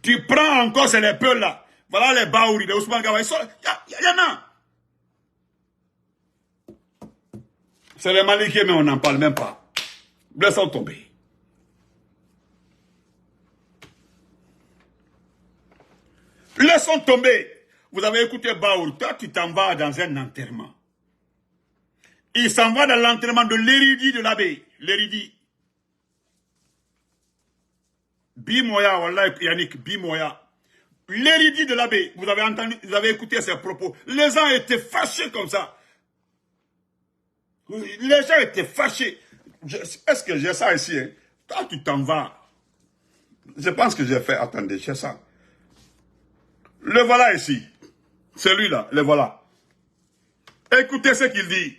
Tu prends encore, c'est les peuls là. Voilà les Baouri, les Ousmane Gawa, il y en a. C'est les Malikiens, mais on n'en parle même pas. Laissons tomber. Laissons tomber. Vous avez écouté Baouri, toi tu t'en vas dans un enterrement. Il s'en va dans l'enterrement de l'érudit de l'abbé. L'érudit. Bimoya, wallah, Yannick, Bimoya. L'érudit de l'abbé, vous avez entendu, vous avez écouté ses propos. Les gens étaient fâchés comme ça. Les gens étaient fâchés. Est-ce que j'ai ça ici? Hein? Toi, tu t'en vas. Je pense que j'ai fait. Attendez, j'ai ça. Le voilà ici. Celui-là, le voilà. Écoutez ce qu'il dit.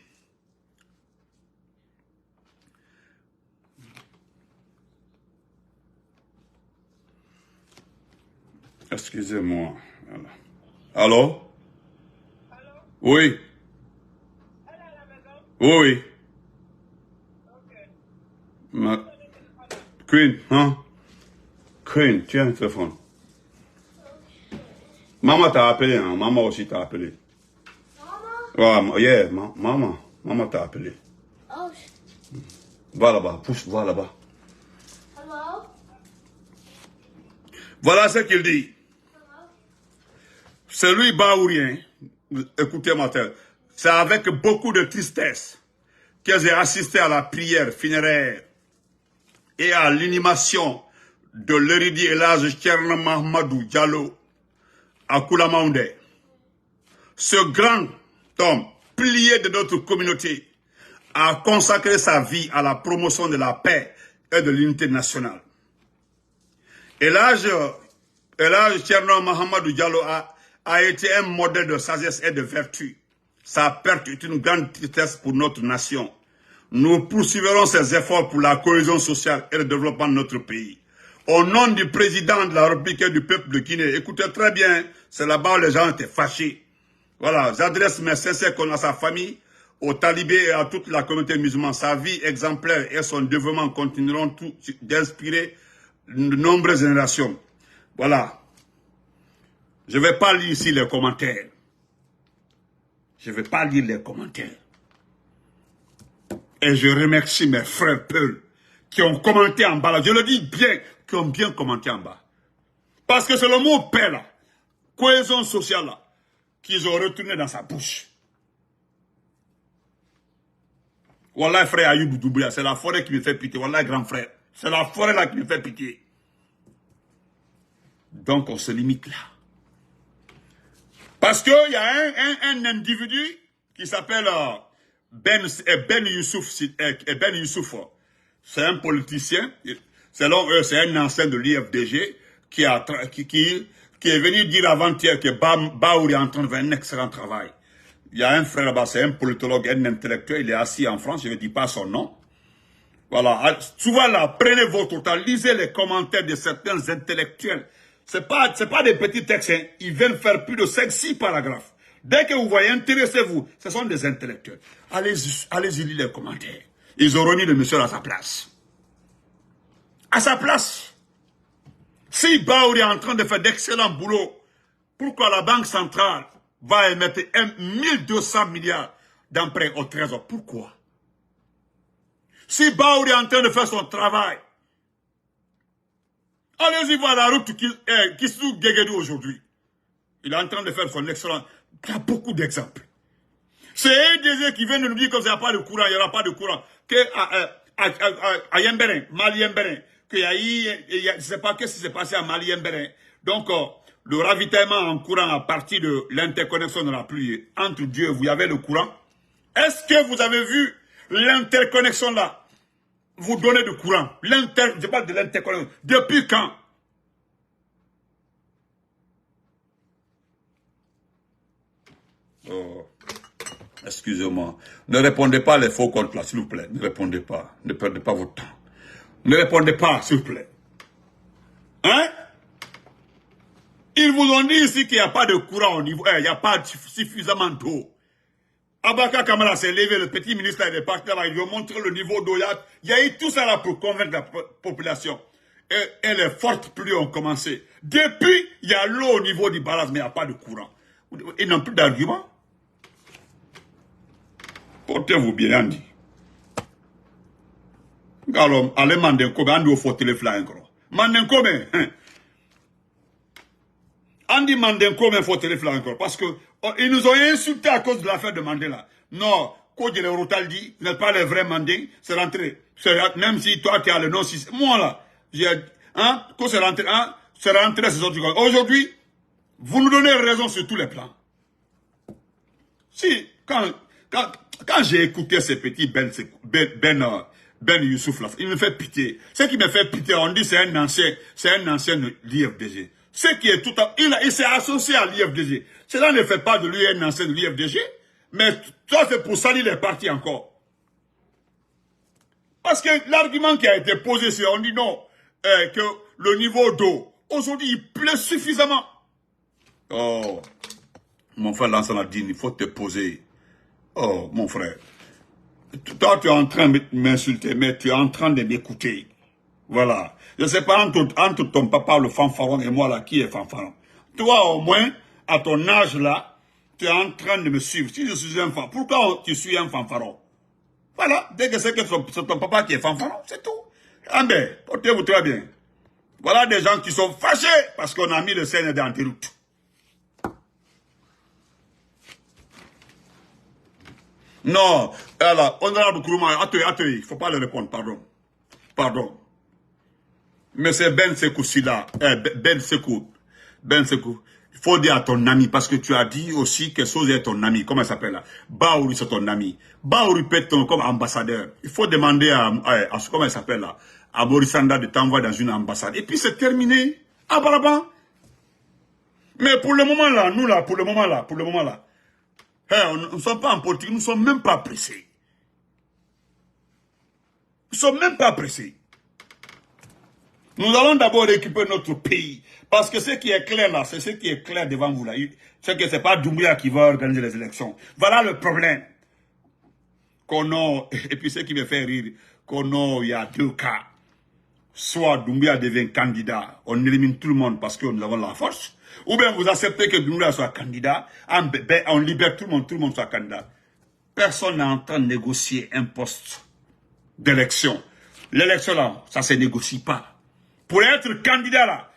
Excusez-moi. Voilà. Allô? Allô? Oui. Elle est à la maison? Oui, oui. Ok. Queen, hein? Queen, tiens le téléphone. Maman t'a appelé, hein? Maman aussi t'a appelé. Maman? Ouais, yeah, maman t'a appelé. Oh. Va là-bas, pousse, va là-bas. Hello? Voilà ce qu'il dit. C'est lui, Baourien. Écoutez-moi, c'est avec beaucoup de tristesse que j'ai assisté à la prière funéraire et à l'inhumation de l'érudit Elhadji Thierno Mahamadou Diallo à Koulamaoundé. Ce grand homme, pilier de notre communauté, a consacré sa vie à la promotion de la paix et de l'unité nationale. Elhadji Thierno Mahamadou Diallo a été un modèle de sagesse et de vertu. Sa perte est une grande tristesse pour notre nation. Nous poursuivrons ces efforts pour la cohésion sociale et le développement de notre pays. Au nom du président de la République et du peuple de Guinée, écoutez très bien, c'est là-bas où les gens étaient fâchés. Voilà, j'adresse mes sincères condoléances à sa famille, aux talibés et à toute la communauté musulmane. Sa vie exemplaire et son dévouement continueront d'inspirer de nombreuses générations. Voilà. Je ne vais pas lire ici les commentaires. Je ne vais pas lire les commentaires. Et je remercie mes frères Peuls qui ont commenté en bas là. Je le dis bien, qui ont bien commenté en bas. Parce que c'est le mot paix là, cohésion sociale là, qu'ils ont retourné dans sa bouche. Wallah frère Ayoub Doumbouya, c'est la forêt qui me fait pitié. Wallah grand frère, c'est la forêt là qui me fait pitié. Donc, on se limite là. Parce qu'il y a un individu qui s'appelle Ben Youssouf. Ben Youssouf. C'est un politicien. Selon eux, c'est un ancien de l'IFDG qui est venu dire avant-hier que Baouri est en train de faire un excellent travail. Il y a un frère là-bas, c'est un politologue, un intellectuel, il est assis en France, je ne dis pas son nom. Voilà, souvent là, prenez votre temps, lisez les commentaires de certains intellectuels. C'est pas des petits textes, hein. Ils viennent faire plus de 5-6 paragraphes. Dès que vous voyez, intéressez-vous, ce sont des intellectuels. Allez-y lire les commentaires. Ils auront mis le monsieur à sa place. À sa place. Si Baouri est en train de faire d'excellents boulots, pourquoi la Banque centrale va émettre 1200 milliards d'emprunts au trésor? Pourquoi? Si Baouri est en train de faire son travail, allez-y voir la route qui se trouve Guéguédou aujourd'hui. Il est en train de faire son excellent. Il y a beaucoup d'exemples. C'est EDG qui vient de nous dire qu'il n'y a pas de courant, il n'y aura pas de courant. À Yemberen, Mali Yemberen, qu'il y a eu, je ne sais pas qu'est-ce qui s'est passé à Mali Yemberen. Donc, le ravitaillement en courant à partir de l'interconnexion de la pluie entre Dieu, vous avez le courant. Est-ce que vous avez vu l'interconnexion là? Vous donnez du courant. Je parle de l'interconnexion. Depuis quand? Oh, excusez-moi. Ne répondez pas les faux comptes là, s'il vous plaît. Ne répondez pas. Ne perdez pas votre temps. Ne répondez pas, s'il vous plaît. Hein? Ils vous ont dit ici qu'il n'y a pas de courant au niveau. Il n'y a pas suffisamment d'eau. Abaka Kamara s'est levé, le petit ministre est parti là, il lui a montré le niveau d'eau. Il y a eu tout ça là pour convaincre la population. Et les fortes pluies ont commencé. Depuis, il y a l'eau au niveau du barrage, mais il n'y a pas de courant. Ils n'ont plus d'arguments. Portez-vous bien, Andy. Alors, allez Mandenko, Andy au faut téléphone encore. Mandenko, mais... Andy Mandenko, mais faut téléphone encore. Parce que ils nous ont insultés à cause de l'affaire de Mandela. Non, Kodje le Routaldi n'est pas le vrai Mandé, c'est rentré. Même si toi tu as le nom, moi là, quand c'est rentré, c'est rentré ces autres. Aujourd'hui, vous nous donnez raison sur tous les plans. Si, quand j'ai écouté ces petits Ben Youssouf là, il me fait pitié. Ce qui me fait pitié, on dit c'est un ancien de l'IFDG. Ce qui est tout à... Il s'est associé à l'IFDG. Cela ne fait pas de lui un ancien de l'IFDG, mais ça c'est pour salir les partis encore. Parce que l'argument qui a été posé, c'est on dit non, que le niveau d'eau, aujourd'hui il pleut suffisamment. Oh, mon frère Lansana dit, il faut te poser. Oh, mon frère. Toi tu es en train de m'insulter, mais tu es en train de m'écouter. Voilà. Je ne sais pas entre ton papa, le fanfaron, et moi là, qui est fanfaron. Toi, au moins, à ton âge là, tu es en train de me suivre. Si je suis un fanfaron, pourquoi tu suis un fanfaron? Voilà. Dès que c'est ton papa qui est fanfaron, c'est tout. Ah ben, portez-vous très bien. Voilà des gens qui sont fâchés parce qu'on a mis le CND en déroute. Non, alors, honorable Kourouma, attendez, il ne faut pas le répondre, pardon. Mais c'est Ben Sekou Sila, Ben Sekou, il faut dire à ton ami, parce que tu as dit aussi que Sosé est ton ami, comment il s'appelle là? Baouri c'est ton ami. Baouri peut être comme ambassadeur. Il faut demander à comment il s'appelle là? À Boris Sanda de t'envoyer dans une ambassade. Et puis c'est terminé. Ah, baraban. Mais pour le moment là, nous là, pour le moment là, nous ne sommes pas en politique, nous ne sommes même pas pressés. Nous ne sommes même pas pressés. Nous allons d'abord récupérer notre pays. Parce que ce qui est clair là, c'est ce qui est clair devant vous là. C'est que ce n'est pas Doumbouya qui va organiser les élections. Voilà le problème. Et puis ce qui me fait rire, il y a deux cas. Soit Doumbouya devient candidat, on élimine tout le monde parce que nous avons la force. Ou bien vous acceptez que Doumbouya soit candidat, on libère tout le monde soit candidat. Personne n'est en train de négocier un poste d'élection. L'élection là, ça ne se négocie pas. Pour être candidat,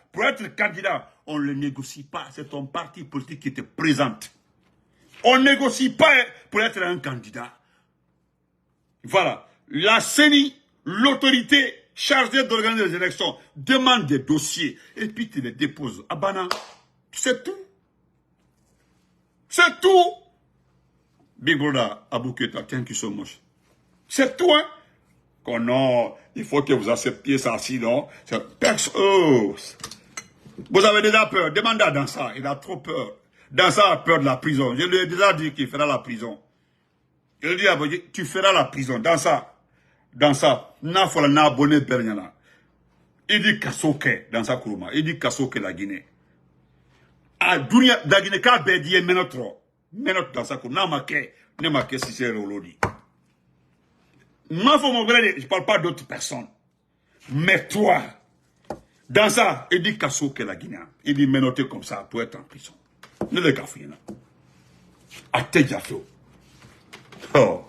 on ne le négocie pas. C'est ton parti politique qui te présente. On ne négocie pas pour être un candidat. Voilà. La CENI, l'autorité chargé d'organiser les élections, demande des dossiers, et puis tu les déposes. Abana, c'est tout. C'est tout. Big brother, Abou Keita, thank you so much. C'est tout, hein. Oh non, il faut que vous acceptiez ça, sinon, oh. Vous avez déjà peur. Demandez à Dansa, il a trop peur. Dansa a peur de la prison. Je lui ai déjà dit qu'il fera la prison. Je lui ai dit, tu feras la prison. Dansa, n'a pas abonné Berniana. Il dit Kassoke, Dansa Kourouma. Il dit Kassoke, la Guinée. Ah, Dunia, la Guinée, quand Bédié, Ménotro. Ménotro, Dansa Kourouma. N'a ma si c'est Rolodi. Je ne parle pas d'autres personnes. Mais toi, dans ça, il dit Kasso que la Guinée. Il dit Ménoté comme ça pour être en prison. Ne le café là. A te jafo. Oh.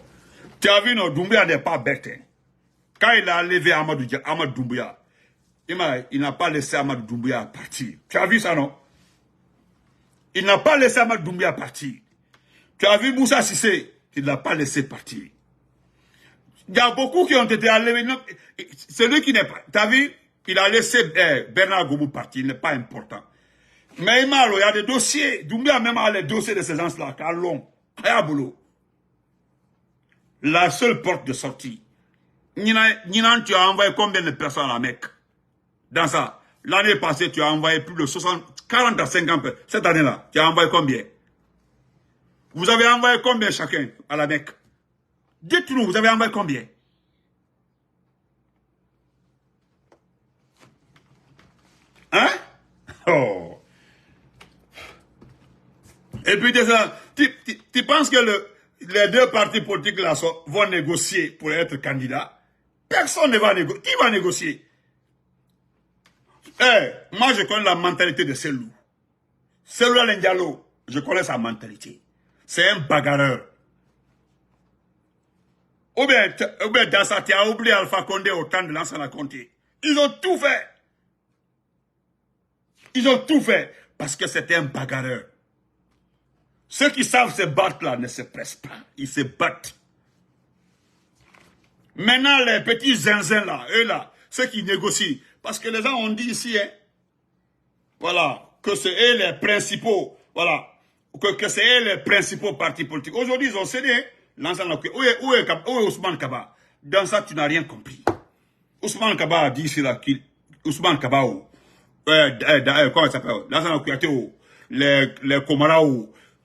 Tu as vu, non, Doumbouya n'est pas bête. Quand il a levé Amadou Doumbouya, il n'a pas laissé Amadou Doumbouya partir. Tu as vu ça, non? Il n'a pas laissé Amadou Doumbouya partir. Tu as vu Moussa Sissé, il n'a pas laissé partir. Il y a beaucoup qui ont été enlevés. Celui qui n'est pas. Tu as vu? Il a laissé Bernard Gobou partir. Il n'est pas important. Mais il y a des dossiers. Doumbouya même a les dossiers de ces gens-là. Car long. La seule porte de sortie. Ninan, tu as envoyé combien de personnes à la Mecque? Dans ça. L'année passée, tu as envoyé plus de 40 à 50 personnes. Cette année-là, tu as envoyé combien? Vous avez envoyé combien chacun à la Mecque? Dites-nous, vous avez envoyé combien? Hein? Oh. Et puis, tu penses que les deux partis politiques là vont négocier pour être candidats? Personne ne va négocier. Qui va négocier? Moi, je connais la mentalité de Selou. Selou Lendialo, je connais sa mentalité. C'est un bagarreur. Ou bien dans ça, tu as oublié Alpha Condé au temps de l'ancien Conté. Ils ont tout fait. Ils ont tout fait parce que c'était un bagarreur. Ceux qui savent se battre là ne se pressent pas. Ils se battent. Maintenant, les petits zinzins là, eux là, ceux qui négocient. Parce que les gens ont dit ici, hein, voilà, que c'est eux les principaux, voilà, que c'est eux les principaux partis politiques. Aujourd'hui, ils ont cédé, hein. Où est Ousmane Kaba? Dans ça, tu n'as rien compris. Ousmane Kaba a dit ici là, Ousmane Kaba, comment il s'appelle? Lansana Kouyaté, les Komara,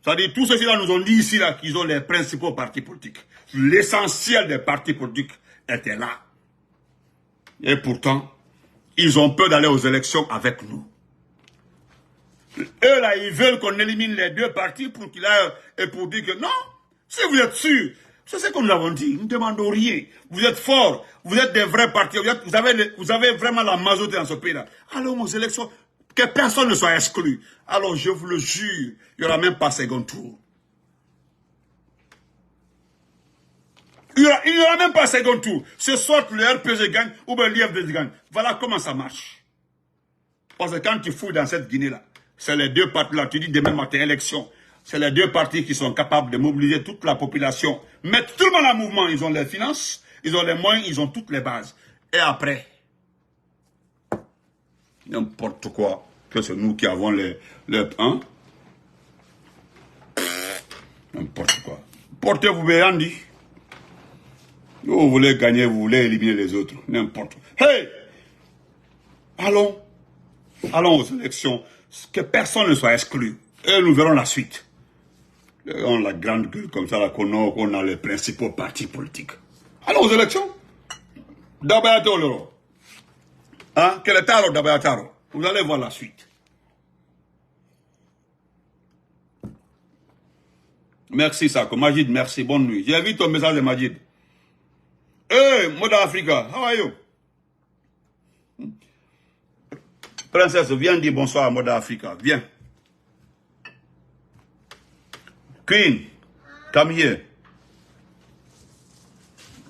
c'est-à-dire, tous ceux-là nous ont dit ici là qu'ils ont les principaux partis politiques. L'essentiel des partis politiques était là. Et pourtant, ils ont peur d'aller aux élections avec nous. Eux là, ils veulent qu'on élimine les deux partis pour qu'il aille et pour dire que non. Si vous êtes sûr, c'est ce que nous avons dit. Nous ne demandons rien. Vous êtes forts. Vous êtes des vrais partis. Vous avez vraiment la majorité dans ce pays-là. Allons aux élections. Que personne ne soit exclu. Alors, je vous le jure, il n'y aura même pas second tour. Il n'y aura même pas second tour. Ce soit le RPG gagne ou bien l'IFD gagne. Voilà comment ça marche. Parce que quand tu fouilles dans cette Guinée-là, c'est les deux partis-là. Tu dis demain matin, élection. C'est les deux partis qui sont capables de mobiliser toute la population. Mettre tout le monde en mouvement. Ils ont les finances, ils ont les moyens, ils ont toutes les bases. Et après, n'importe quoi, que c'est nous qui avons les hein? N'importe quoi. Portez-vous bien, dit. Vous voulez gagner, vous voulez éliminer les autres. N'importe quoi. Hey! Allons aux élections. Que personne ne soit exclu. Et nous verrons la suite. On a la grande gueule comme ça, qu'on a les principaux partis politiques. Allons aux élections. Dabayatolo. Hein? Quel est Taro Dabayataro? Vous allez voir la suite. Merci, Sako. Majid, merci. Bonne nuit. J'ai vu ton message de Majid. Hey, Moda Africa, how are you? Princesse, viens dire bonsoir à Moda Africa. Viens. Queen, come here.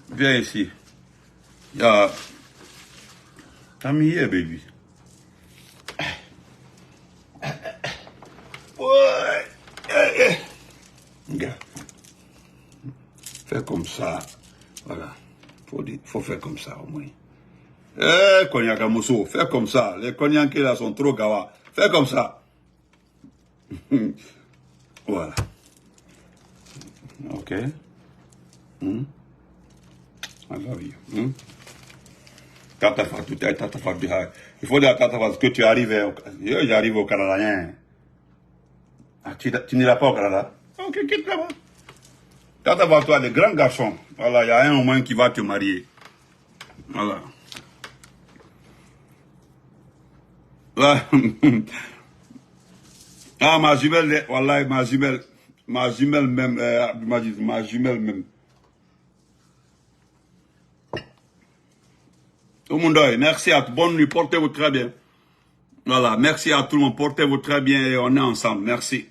Viens ici. Come here, baby. Regarde. Fais comme ça. Voilà. Faut faire comme ça au moins. Eh, Konyakamoso, fais comme ça. Les Konyankés là sont trop gawa. Fais comme ça. Voilà. Ok. I love you. Tatafa, tout est Tatafa Bihar. Il faut dire à Tatafa que tu arrives. J'arrive au Canada. Hein. Ah, tu n'iras pas au Canada? Ok, quitte là-bas. Tatafa, toi, les grands garçons. Voilà, il y a un moment qui va te marier. Voilà. Là. Ah, ma jumelle, voilà, ma jumelle même, ma jumelle même. Tout le monde, merci à tout. Bonne nuit, portez-vous très bien. Voilà, merci à tout le monde, portez-vous très bien et on est ensemble. Merci.